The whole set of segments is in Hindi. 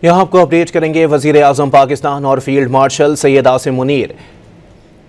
यहाँ आपको अपडेट करेंगे। वज़ीर आज़म पाकिस्तान और फील्ड मार्शल सैयद आसिम मुनीर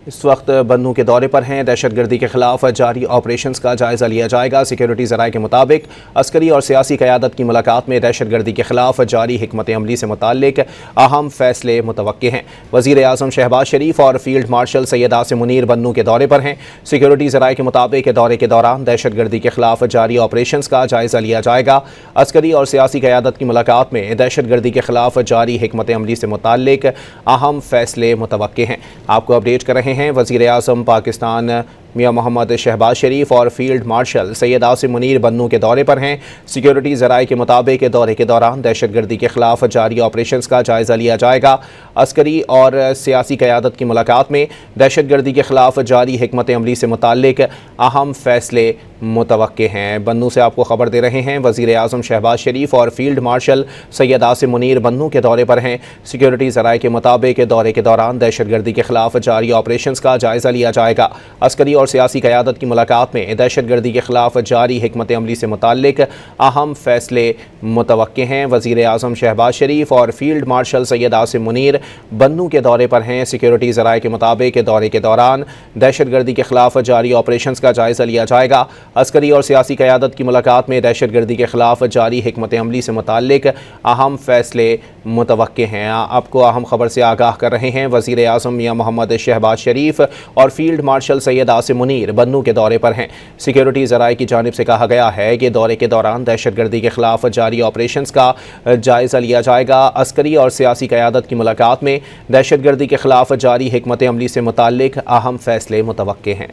इस वक्त बन्नू के दौरे पर हैं। दहशतगर्दी के खिलाफ जारी ऑपरेशंस का जायज़ा लिया जाएगा। सिक्योरिटी ज़राए के मुताबिक अस्करी और सियासी क़यादत की मुलाकात में दहशतगर्दी के खिलाफ जारी हिकमत अमली से मुताल्लिक अहम फैसले मुतवक्के हैं। वज़ीर आज़म शहबाज शरीफ और फील्ड मार्शल सैयद आसिम मुनीर बन्नू के दौरे पर हैं। सिक्योरिटी ज़राए के मुताबिक दौरे के दौरान दहशतगर्दी के खिलाफ जारी ऑपरेशंस का जायज़ा लिया जाएगा। अस्करी और सियासी क़यादत की मुलाकात में दहशतगर्दी के खिलाफ जारी हिकमत अमली से मुताल्लिक अहम फैसले मुतवक्के हैं। आपको अपडेट कर रहे हैं। वज़ीर आज़म पाकिस्तान मियां मोहम्मद शहबाज शरीफ और फील्ड मार्शल सैयद आसिम मुनीर बन्नू के दौरे पर हैं। सिक्योरिटी ज़राए के मुताबिक दौरे के दौरान दहशतगर्दी के खिलाफ जारी ऑपरेशंस का जायज़ा लिया जाएगा। अस्करी और सियासी क़यादत की मुलाकात में दहशतगर्दी के खिलाफ जारी हिकमत अमली से मुताल्लिक अहम फैसले मुतवक्के हैं। बन्नू से आपको खबर दे रहे हैं। वज़ीर आज़म शहबाज शरीफ और फील्ड मार्शल सैयद आसिम मुनीर बन्नू के दौरे पर हैं। सिक्योरिटी ज़राए के मुताबिक दौरे के दौरान दहशतगर्दी के खिलाफ जारी ऑपरेशंस का जायज़ा लिया जाएगा। अस्करी और सियासी क़यादत की मुलाकात में दहशतगर्दी के खिलाफ जारी हिकमत अमली से मुताल्लिक अहम फैसले मुतवक्के हैं। वज़ीर आज़म शहबाज शरीफ और फील्ड मार्शल सैयद आसिम मुनीर बन्नू के दौरे पर हैं। सिक्योरिटी ज़राए के मुताबिक दौरे के दौरान दहशतगर्दी के खिलाफ जारी ऑपरेशंस का जायज़ा लिया जाएगा। अस्करी और सियासी क़यादत की मुलाकात में दहशतगर्दी के खिलाफ जारी हिकमत अमली से मुताल्लिक अहम फैसले मुतवक्के हैं। आपको अहम खबर से आगाह कर रहे हैं। वज़ीर आज़म मियां मोहम्मद शहबाज शरीफ और फील्ड मार्शल सैयद आसिम मुनीर बन्नू के दौरे पर हैं। सिक्योरिटी ज़राए की जानिब से कहा गया है कि दौरे के दौरान दहशतगर्दी के खिलाफ जारी ऑपरेशंस का जायज़ा लिया जाएगा। अस्करी और सियासी क़यादत की मुलाकात में दहशतगर्दी के खिलाफ जारी हिकमत अमली से मुताल्लिक अहम फैसले मुतवक्के हैं।